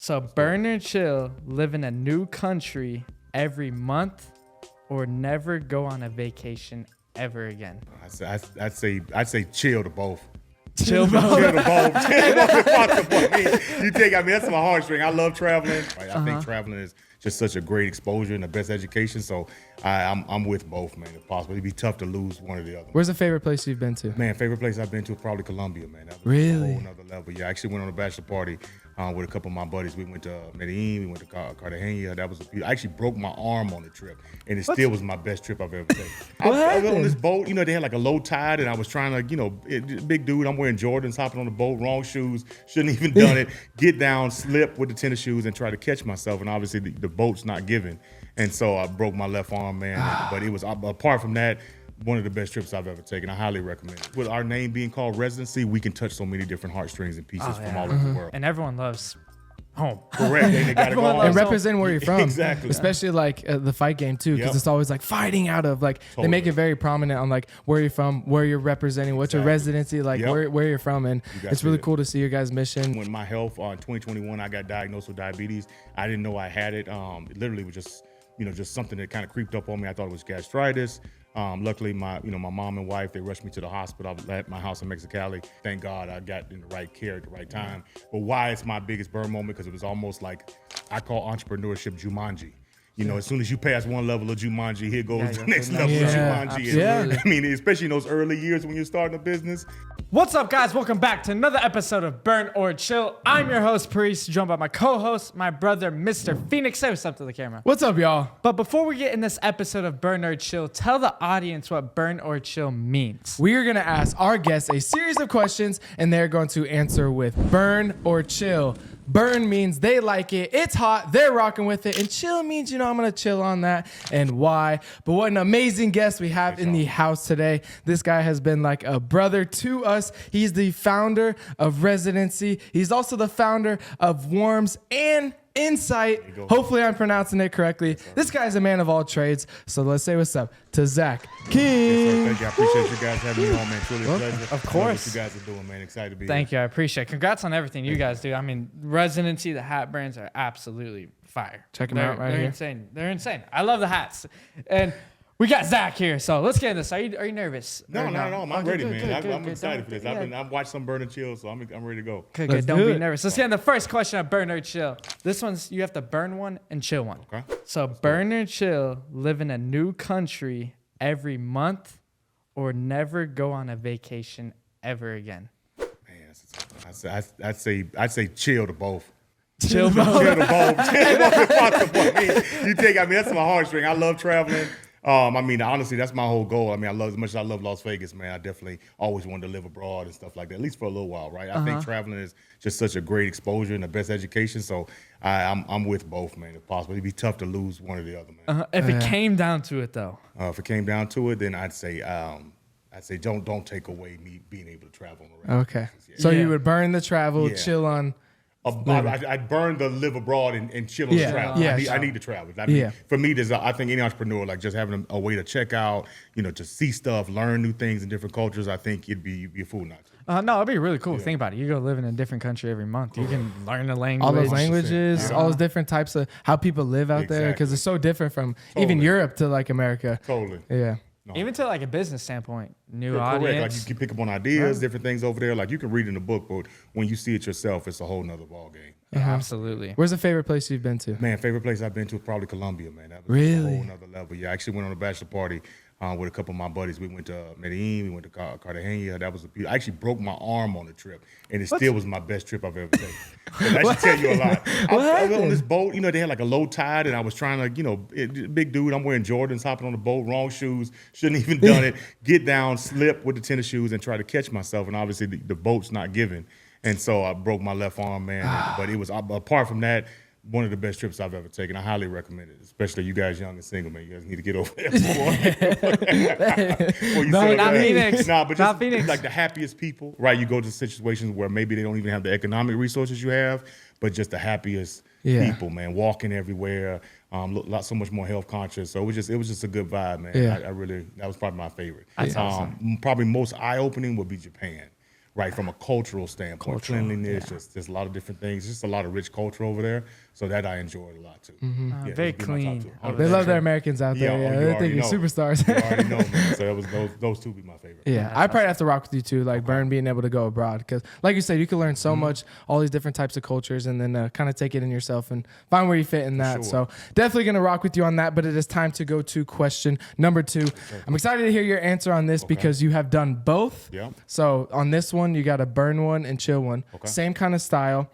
So burn or chill, live in a new country every month, or never go on a vacation ever again. I'd say chill to both. Chill both. Chill to both. Chill both across the board. That's my heartstring. I love traveling. Right? I think traveling is just such a great exposure and the best education. So I'm with both, man, if possible. It'd be tough to lose one or the other. Where's the favorite place you've been to? Man, favorite place I've been to is probably Colombia, man. That was Really? a whole nother level. Yeah, I actually went on a bachelor party with a couple of my buddies. We went to Medellin, we went to Cartagena. That was I actually broke my arm on the trip, and it still was my best trip I've ever taken. I was on this boat, they had like a low tide, and I was trying to, big dude, I'm wearing Jordans, hopping on the boat, wrong shoes, shouldn't even done it, get down, slip with the tennis shoes, and try to catch myself, and obviously the boat's not giving, and so I broke my left arm, man, but it was, apart from that, one of the best trips I've ever taken. I highly recommend it. With our name being called residency, we can touch so many different heartstrings and pieces from all over the world. And everyone loves home. Correct. They gotta go home. And represent where you're from. Exactly. Especially like the fight game too, because it's always like fighting out of like they make it very prominent on like where you're from, where you're representing, what's your residency, like where you're from, and it's really cool to see your guys' mission. When my health in 2021, I got diagnosed with diabetes. I didn't know I had it. It literally was just just something that kind of creeped up on me. I thought it was gastritis. Luckily, my mom and wife, they rushed me to the hospital. I was at my house in Mexicali. Thank God I got in the right care at the right time. But why it's my biggest burn moment? Because it was almost like I call entrepreneurship Jumanji. As soon as you pass one level of Jumanji, here goes the next level of Jumanji. And, especially in those early years when you're starting a business. What's up, guys? Welcome back to another episode of Burn or Chill. I'm your host, Priest, joined by my co-host, my brother, Mr. Phoenix. Say what's up to the camera. What's up, y'all? But before we get in this episode of Burn or Chill, tell the audience what Burn or Chill means. We are going to ask our guests a series of questions, and they're going to answer with burn or chill. Burn means they like it, it's hot, they're rocking with it, and chill means, I'm going to chill on that and why. But what an amazing guest we have in the house today. This guy has been like a brother to us. He's the founder of Residency. He's also the founder of Warms and Insight. Hopefully I'm pronouncing it correctly. This guy's a man of all trades. So let's say what's up to Zach King. Yes, sir. Thank you. I appreciate you guys having me on, man. Truly a pleasure. Of course. What you guys are doing, man. Excited to be here. Thank you. I appreciate it. Congrats on everything you guys do. I mean, Residency, the hat brands are absolutely fire. Check them out right here. Insane. They're insane. I love the hats. And we got Zach here, so let's get into this. Are you nervous? No, not at all. I'm ready, man. I'm excited for this. I've watched some Burn and Chill, so I'm ready to go. Good. Don't be nervous. Let's get into the first question of Burn or Chill. This one's, you have to burn one and chill one. Okay. So burn or chill, live in a new country every month, or never go on a vacation ever again. Man, I'd say chill to both. Chill both. Chill to both. Chill both across the board. That's my heartstring. I love traveling. Honestly, that's my whole goal. As much as I love Las Vegas, man, I definitely always wanted to live abroad and stuff like that, at least for a little while, right? I think traveling is just such a great exposure and the best education. So I'm with both, man, if possible. It'd be tough to lose one or the other, man. If it came down to it, though. If it came down to it, then I'd say don't take away me being able to travel around. Okay. So you would burn the travel, chill on. I'd burn the live abroad and chill on the travel. I need to travel. For me, I think any entrepreneur, like just having a way to check out, to see stuff, learn new things in different cultures, I think you'd be a fool not to. No, it'd be really cool. Think about it. You go live in a different country every month. You can learn the language. All those languages, all those different types of how people live out there, because it's so different from even Europe to like America. Totally. Yeah. No. Even to like a business standpoint, new audience. Correct. Like you can pick up on ideas, different things over there. Like you can read in the book, but when you see it yourself, it's a whole nother ball game. Yeah, absolutely. Where's the favorite place you've been to? Man, favorite place I've been to is probably Colombia, man. That was a whole nother level. Yeah, I actually went on a bachelor party with a couple of my buddies. We went to Medellin, we went to Cartagena. That was I actually broke my arm on the trip, and it still was my best trip I've ever taken. So that should tell you a lot. I was on this boat, they had like a low tide, and I was trying to, big dude, I'm wearing Jordans, hopping on the boat, wrong shoes, shouldn't even done it, get down, slip with the tennis shoes, and try to catch myself, and obviously the boat's not giving. And so I broke my left arm, man. But it was, apart from that, one of the best trips I've ever taken. I highly recommend it, especially you guys young and single, man. You guys need to get over there not Phoenix. But just like the happiest people, right? You go to situations where maybe they don't even have the economic resources you have, but just the happiest people, man. Walking everywhere, so much more health conscious. So it was just a good vibe, man. I really, that was probably my favorite. That's awesome. Probably most eye-opening would be Japan. right? From a cultural standpoint, cleanliness, just a lot of different things, just a lot of rich culture over there. So that I enjoyed a lot too. Yeah, Very those would be my top clean. two. They love their Americans out there. Yeah, you they're already thinking know. superstars. You already know, man. So that was those two be my favorite. Yeah, I probably have to rock with you too, like Burn being able to go abroad because, like you said, you can learn so much, all these different types of cultures, and then kind of take it in yourself and find where you fit in that. sure. So definitely gonna rock with you on that. But it is time to go to question number 2. I'm excited to hear your answer on this because you have done both. Yeah. So on this one, you got a burn one and chill one, same kind of style.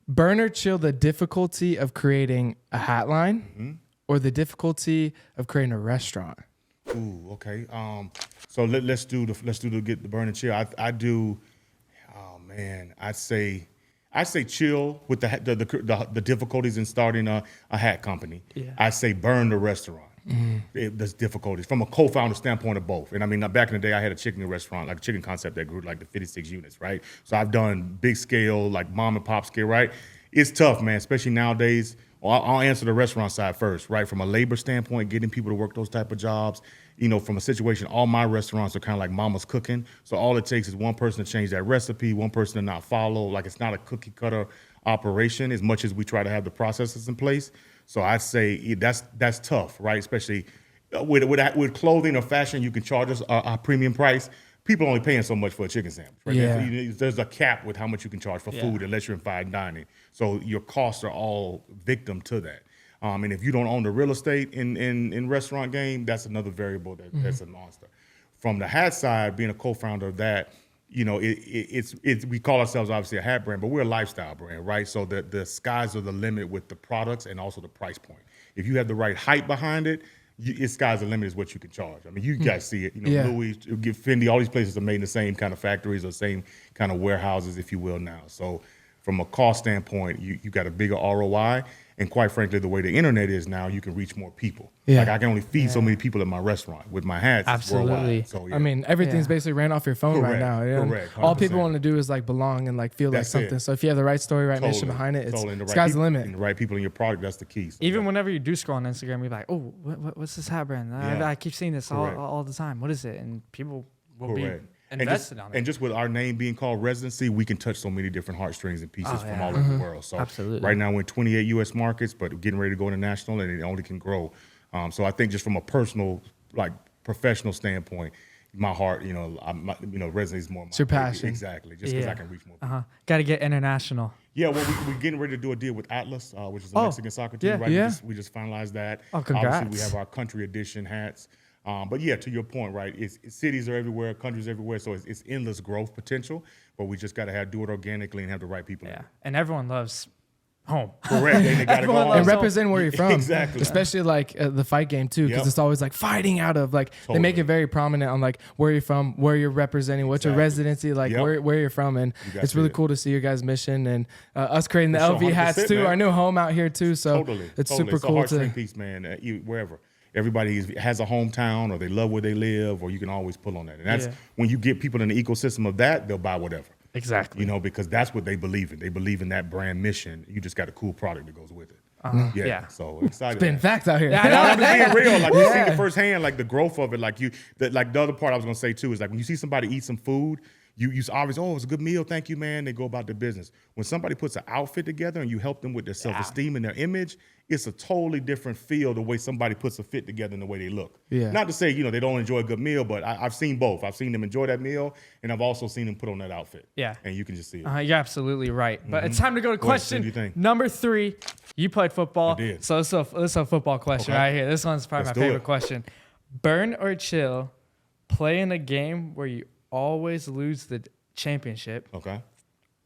Burn or chill the difficulty of creating a hat line or the difficulty of creating a restaurant? Ooh, okay. So let's do the get the burn and chill. I do. Oh man, I say chill with the difficulties in starting a hat company. Yeah. I say burn the restaurant. There's difficulties from a co-founder standpoint of both. And I mean, back in the day, I had a chicken restaurant, like a chicken concept that grew like the 56 units, right? So I've done big scale, like mom and pop scale, right? It's tough, man, especially nowadays. Well, I'll answer the restaurant side first, right? From a labor standpoint, getting people to work those type of jobs, from a situation, all my restaurants are kind of like mama's cooking. So all it takes is one person to change that recipe, one person to not follow. Like it's not a cookie cutter operation as much as we try to have the processes in place. So I'd say that's tough, right? Especially with clothing or fashion, you can charge us a premium price. People are only paying so much for a chicken sandwich, right? Yeah. There's a cap with how much you can charge for food unless you're in fine dining. So your costs are all victim to that. And if you don't own the real estate in restaurant game, that's another variable that's a monster. From the hat side, being a co-founder of that, it's we call ourselves obviously a hat brand, but we're a lifestyle brand, right? So the skies are the limit with the products and also the price point. If you have the right hype behind it, it's sky's the limit is what you can charge. I mean, you guys see it. Louis, Fendi, all these places are made in the same kind of factories or same kind of warehouses, if you will, now. So from a cost standpoint, you got a bigger ROI. And quite frankly, the way the internet is now, you can reach more people. Yeah. Like I can only feed so many people at my restaurant with my hats. Absolutely. Worldwide. So, I mean, everything's basically ran off your phone right now. Correct. All people want to do is like belong and like feel That's like something. it. So if you have the right story, right mission behind it, it's And sky's the limit. And the right people in your product, that's the key. So, Even whenever you do scroll on Instagram, you're like, oh, what's this hat brand? I keep seeing this all the time. What is it? And people will be invested on it. And just with our name being called Residency, we can touch so many different heartstrings and pieces from all over the world. So Absolutely. Right now we're in 28 U.S. markets, but getting ready to go international, and it only can grow. So I think just from a personal, like professional standpoint, my heart, Residency is more my It's your passion. Exactly, just because I can reach more people. Got to get international. Yeah, well, we're getting ready to do a deal with Atlas, which is a Mexican soccer team, yeah. right? Yeah. We just finalized that. Oh, congrats. Obviously, we have our country edition hats. But yeah, to your point, right? It's cities are everywhere, countries everywhere, so it's endless growth potential. But we just got to do it organically and have the right people. Yeah. And everyone loves home. Correct. They got to go home. And represent where you're from. Exactly. Especially like the fight game too, because it's always like fighting out of like they make it very prominent on like where you're from, where you're representing, what's your residency, like where you're from, and it's really cool to see your guys' mission and us creating the LV hats too. Man. Our new home out here too, so it's super cool It's a heartstring piece, man. Wherever. Everybody has a hometown, or they love where they live, or you can always pull on that. And that's when you get people in the ecosystem of that, they'll buy whatever. Exactly. Because that's what they believe in. They believe in that brand mission. You just got a cool product that goes with it. So excited. Spitting facts out here. I'm just being real. Like you see it firsthand, like the growth of it. Like the other part I was gonna say too is like when you see somebody eat some food, you always, it's a good meal, thank you, man. They go about their business. When somebody puts an outfit together and you help them with their self-esteem and their image, it's a totally different feel the way somebody puts a fit together and the way they look. Yeah. Not to say, they don't enjoy a good meal, but I've seen both. I've seen them enjoy that meal, and I've also seen them put on that outfit. Yeah. And you can just see it. You're absolutely right. But it's time to go to question what do you think? number 3. You played football. I did. So it's a football question right here. This one's probably Let's my do favorite it. question. Burn or chill, play in a game where you always lose the championship, Okay.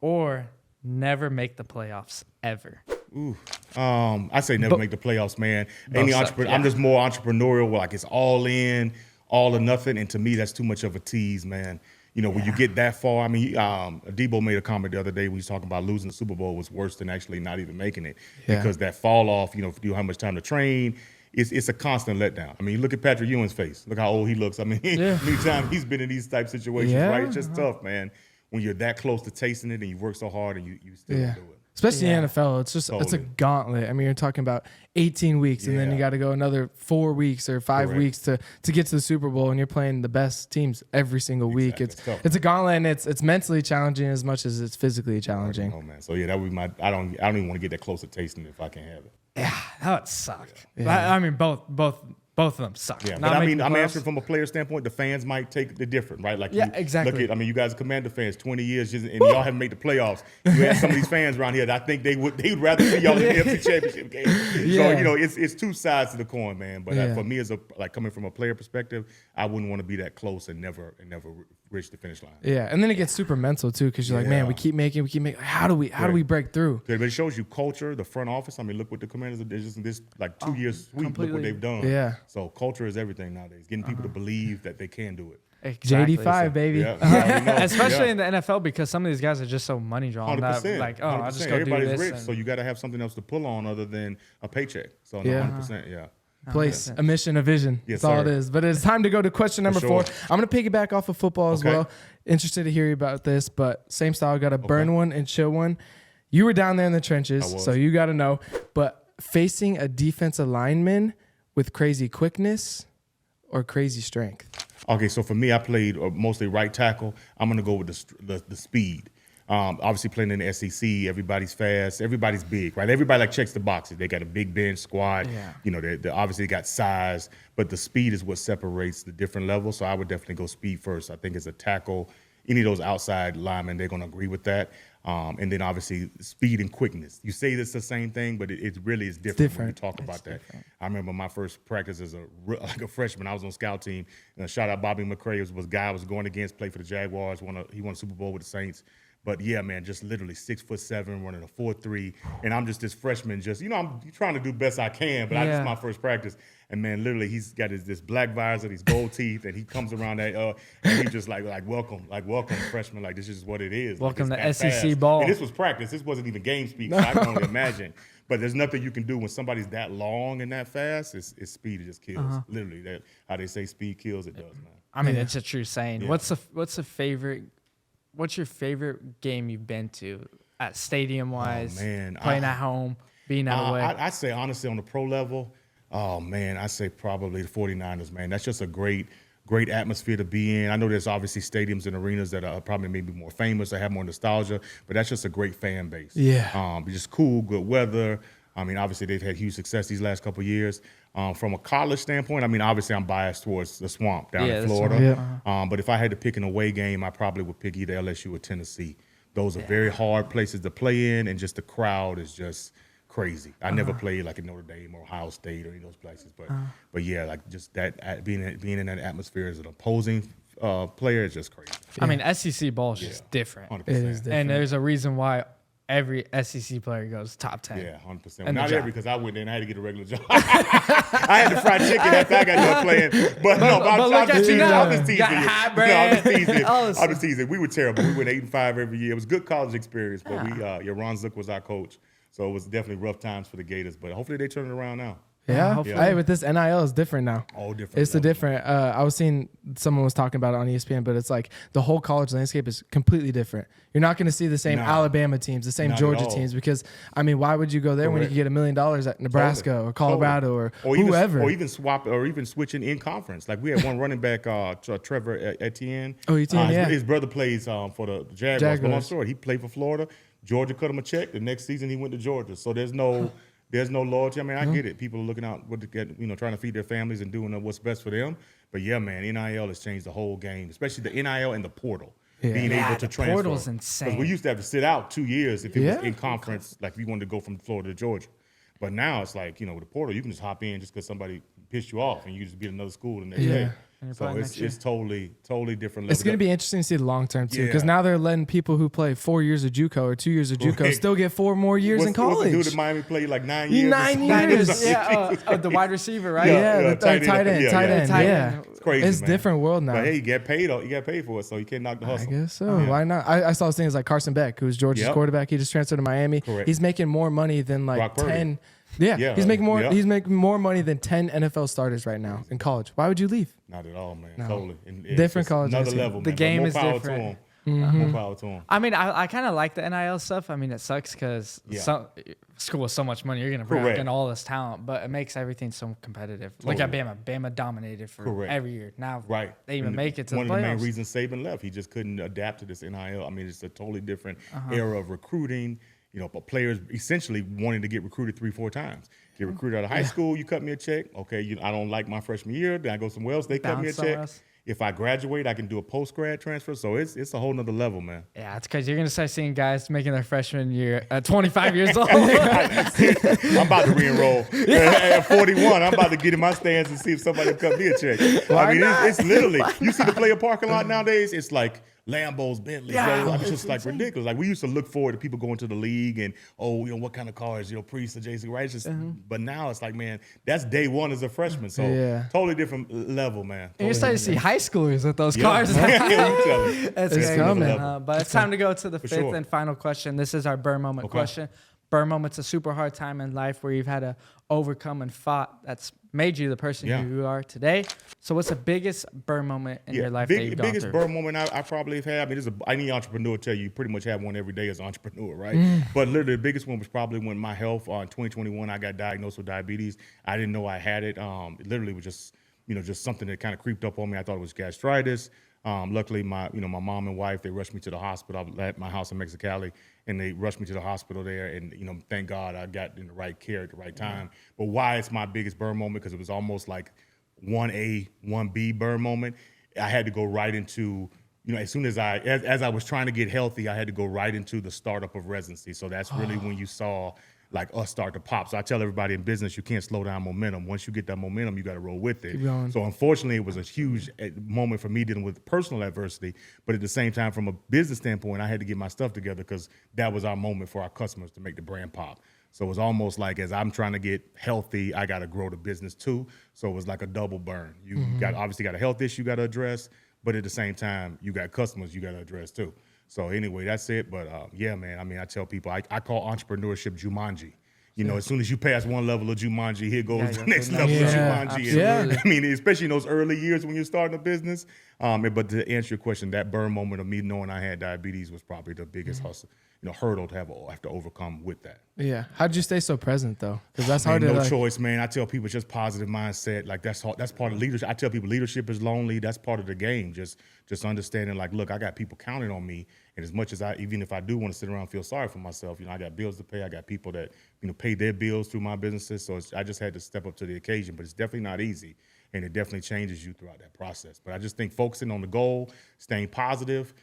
or never make the playoffs ever. I say never make the playoffs, man. Any suck, entrepreneur, I'm just more entrepreneurial. Like it's all in, all or nothing, and to me, that's too much of a tease, man. When you get that far. I mean, Debo made a comment the other day when he was talking about losing the Super Bowl was worse than actually not even making it because that fall off. If you have much time to train. It's a constant letdown. I mean, look at Patrick Ewing's face. Look how old he looks. I mean, anytime he's been in these type situations, right? It's just tough, man. When you're that close to tasting it and you work so hard and you still don't do it. Especially Yeah. in the NFL, it's just it's a Totally. gauntlet. I mean, you're talking about 18 weeks, and then you Yeah. got to go another 4 weeks or 5 Correct. weeks to get to the Super Bowl, and you're playing the best teams every single week. Exactly. It's It's tough, it's a gauntlet, and it's mentally challenging as much as it's physically challenging. Oh man, so yeah, that would be my. I don't even want to get that close to tasting it if I can have it. Yeah, that would suck. Yeah. I mean, both of them suck. Yeah, Not but I making mean, I'm playoffs. answering from a player standpoint. The fans might take the different, right? Like, Yeah, you exactly. Look at, I mean, you guys are Commander fans, 20 years, and y'all haven't made the playoffs. You have some of these fans around here that I think they would rather see y'all in the NFC Championship game. Yeah. So you know, it's two sides to the coin, man. But Yeah. for me, as coming from a player perspective, I wouldn't want to be that close and never reach the finish line. Yeah, and then it gets super mental too, because you're like, man, Yeah. we keep making. How do we break through? But it shows you culture, the front office. I mean, look what the Commanders are just in this like 2 years sweep. Look completely. what they've done. Yeah. So culture is everything nowadays. Getting people to believe that they can do it. Exactly. JD5 baby. Yeah, you already know. Especially Yeah. in the NFL, because some of these guys are just so money drawn. That, 100%. like, oh, I'll just go Everybody's do this. rich, and- so you got to have something else to pull on other than a paycheck. So no, Yeah. 100%, yeah. Place, a mission, a vision. Yes, That's all it sir. is. But it's time to go to question number sure. 4. I'm going to piggyback off of football as Okay. well. Interested to hear you about this, but same style. Got a burn one and chill one. You were down there in the trenches, I was. so you got to know. But facing a defensive lineman with crazy quickness or crazy strength? Okay, so for me, I played mostly right tackle. I'm going to go with the speed. Obviously, playing in the SEC, everybody's fast, everybody's big, right? Everybody like checks the boxes. They got a big bench squad. Yeah. You know, they obviously got size, but the speed is what separates the different levels. So I would definitely go speed first. I think as a tackle, any of those outside linemen, they're going to agree with that. And then obviously speed and quickness. You say it's the same thing, but it really is different when you talk about that. I remember my first practice as a freshman. I was on scout team. And shout out Bobby McCray was guy I was going against, played for the Jaguars. He won a Super Bowl with the Saints. But yeah, man, just literally 6'7", running a 4.3, and I'm just this freshman. I'm trying to do best I can, but this is my first practice. And man, literally, he's got this black visor, these gold teeth, and he comes around that, and he just like welcome, freshman, like this is what it is. Welcome like, to it's that SEC fast. ball. And this was practice. This wasn't even game speak, so I can only imagine. But there's nothing you can do when somebody's that long and that fast. It's speed. It just kills. Literally, that how they say speed kills. It does, man. I mean, it's a true saying. Yeah. What's your favorite game you've been to, at stadium wise? man. Playing at home, being out away. I'd say honestly on the pro level, oh man, I say probably the 49ers, man. That's just a great atmosphere to be in. I know there's obviously stadiums and arenas that are probably maybe more famous or have more nostalgia, but that's just a great fan base. Yeah. Just cool, good weather. I mean, obviously they've had huge success these last couple of years. From a college standpoint, I mean, obviously I'm biased towards the Swamp down in the Florida. Swamp. But if I had to pick an away game, I probably would pick either LSU or Tennessee. Those are very hard places to play in, and just the crowd is just crazy. I never played like in Notre Dame or Ohio State or any of those places, but yeah, like just that being in that atmosphere as an opposing player is just crazy. I mean, SEC ball is just different. 100%. It is different. And there's a reason why every SEC player goes top 10. Yeah, 100%. And Not the every, because I went in and I had to get a regular job. I had the fried chicken after I got done playing. But no, but I'm look just at you teasing. now. I'm just teasing. Got you. high No, bread. I'm just teasing. All this- I'm just teasing. We were terrible. We went 8-5 every year. It was a good college experience, but Ron Zook was our coach. So it was definitely rough times for the Gators, but hopefully they turn it around now. Yeah. hopefully. Hey, with this NIL is different now. All different. It's the levels. different. I was seeing someone was talking about it on ESPN, but it's like the whole college landscape is completely different. You're not going to see the same No. Alabama teams, the same Not at Georgia all. teams, because I mean, why would you go there when you Correct. can get $1 million at Nebraska Totally. or Colorado or even, whoever? or even switching in conference. Like we had one running back, Trevor Etienne. Oh, Etienne, his, yeah. his brother plays for the Jaguars. But long story, he played for Florida. Georgia cut him a check. The next season he went to Georgia. So there's no loyalty. I mean, I get it. People are looking out to get, trying to feed their families and doing what's best for them. But yeah, man, NIL has changed the whole game, especially the NIL and the portal. Yeah. Being Yeah, able to the transfer. portal's 'Cause insane. we used to have to sit out 2 years if it Yeah. was in conference, like if you wanted to go from Florida to Georgia. But now it's like, with the portal, you can just hop in just because somebody pissed you off and you just be at another school the next Yeah. day. And you're So playing it's next year. totally different level. It's going to be interesting to see the long term too, because Yeah. now they're letting people who play 4 years of JUCO or 2 years of JUCO Right. still get 4 more years in What's the college. dude at Miami played like 9 years? 9 Nine years. years. Yeah, the wide receiver, right? Yeah, Yeah, the tight end, yeah, tight yeah. end, Tight yeah. end. It's crazy, It's man. different world now. But hey, you get paid for it, so you can't knock the I hustle. guess so. Why not? I saw things like Carson Beck, who's Georgia's Yep. quarterback. He just transferred to Miami. Correct. He's making more money than like Brock Purdy. 10. Yeah, Yeah, he's making more. yeah. He's making more money than 10 NFL starters right now in college. Why would you leave? Not at all, man. No. Totally. And it's Different just college Another landscape. level, man. The But game more is power to different. him. More power to him. I mean, I kind of like the NIL stuff. I mean, it sucks because school with so much money, you're gonna bring in all this talent, but it makes everything so competitive. Look at Bama. Bama dominated for every year. Now they even make it to the playoffs. One of the main reasons Saban left, he just couldn't adapt to this NIL. I mean, it's a totally different era of recruiting. You know, but players essentially wanting to get recruited 3-4 times. Get recruited out of high school, you cut me a check. Okay, I don't like my freshman year, then I go somewhere else, they cut me a check. If I graduate, I can do a post-grad transfer. So it's a whole nother level, man. Yeah, it's because you're going to start seeing guys making their freshman year at 25 years old. I'm about to re-enroll. At 41, I'm about to get in my stands and see if somebody will cut me a check. I mean, it's literally, you see the player parking lot nowadays, it's like Lambos, Bentleys, it's just like ridiculous. Like we used to look forward to people going to the league and what kind of cars, Priest or JC, right? It's just, but now it's like, man, that's day one as a freshman. So totally different level, man. Totally and you're starting to see high schoolers with those cars. It's coming. But it's time to go to the fifth and final question. This is our burn moment question. Burn moment's a super hard time in life where you've had to overcome and fought that's made you the person who you are today. So what's the biggest burn moment in your life that you've gone biggest through? Burn moment I probably have had, I mean, any entrepreneur tell you pretty much have one every day as an entrepreneur, right? But literally the biggest one was probably when my health, in 2021, I got diagnosed with diabetes. I didn't know I had it. It literally was just, just something that kind of creeped up on me. I thought it was gastritis. Luckily, my mom and wife, they rushed me to the hospital. I was at my house in Mexicali, and they rushed me to the hospital there. And, thank God I got in the right care at the right time. But why it's my biggest burn moment, because it was almost like 1A, 1B burn moment. I had to go right into, as soon as I was trying to get healthy, I had to go right into the startup of residency. So that's really when you saw like us start to pop. So I tell everybody in business, you can't slow down momentum. Once you get that momentum, you got to roll with it. So unfortunately, it was a huge moment for me dealing with personal adversity. But at the same time, from a business standpoint, I had to get my stuff together because that was our moment for our customers to make the brand pop. So it was almost like as I'm trying to get healthy, I got to grow the business too. So it was like a double burn. You obviously got a health issue you got to address, but at the same time, you got customers you got to address too. So anyway, that's it. But yeah, man, I mean, I tell people, I call entrepreneurship Jumanji. As soon as you pass one level of Jumanji, here goes the next level of Jumanji. I mean, especially in those early years when you're starting a business. But to answer your question, that burn moment of me knowing I had diabetes was probably the biggest hustle, hurdle to have to overcome with that. Yeah. How did you stay so present though? Because that's hard to. No choice, man. I tell people just positive mindset. Like that's part of leadership. I tell people leadership is lonely. That's part of the game. Just understanding like, look, I got people counting on me. And as much as even if I do want to sit around and feel sorry for myself, I got bills to pay. I got people that, pay their bills through my businesses. So I just had to step up to the occasion, but it's definitely not easy. And it definitely changes you throughout that process. But I just think focusing on the goal, staying positive,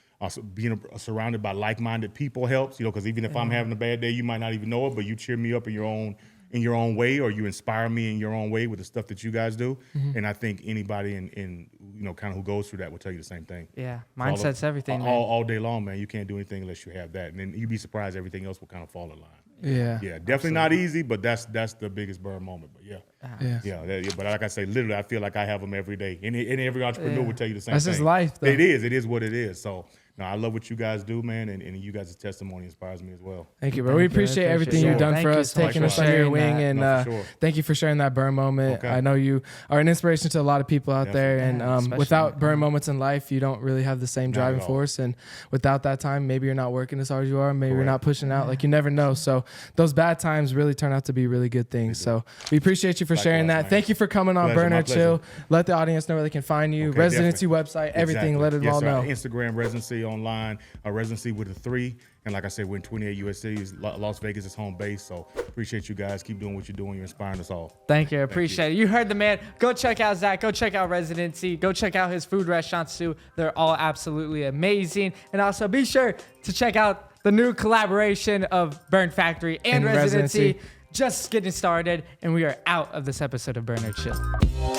being surrounded by like-minded people helps, because even if I'm having a bad day, you might not even know it, but you cheer me up in your own way, or you inspire me in your own way with the stuff that you guys do. And I think anybody in kind of who goes through that will tell you the same thing. Yeah, mindset's everything, man. All day long, man. You can't do anything unless you have that. And then you'd be surprised everything else will kind of fall in line. Yeah. Yeah, definitely not easy, but that's the biggest burn moment. But but like I say, literally, I feel like I have them every day. And every entrepreneur would tell you the same thing. That's his life, though. It is what it is. So, no, I love what you guys do, man, and you guys' testimony inspires me as well. Thank you, bro. We appreciate everything you've done for us, taking us under your wing, and thank you for sharing that burn moment. I know you are an inspiration to a lot of people out there, and without burn moments in life, you don't really have the same driving force, and without that time, maybe you're not working as hard as you are, maybe you're not pushing out, like you never know. So those bad times really turn out to be really good things. So we appreciate you for sharing that. Man. Thank you for coming on Burn or Chill. Let the audience know where they can find you, residency website, everything. Let it all know. Instagram residency online, residency with a 3. And like I said, we're in 28 U.S. cities. Las Vegas is home base. So appreciate you guys. Keep doing what you're doing. You're inspiring us all. Thank you. Appreciate it. You heard the man. Go check out Zach. Go check out Residency. Go check out his food restaurants too. They're all absolutely amazing. And also be sure to check out the new collaboration of Burn Factory and Residency. Just getting started. And we are out of this episode of Burn or Chill.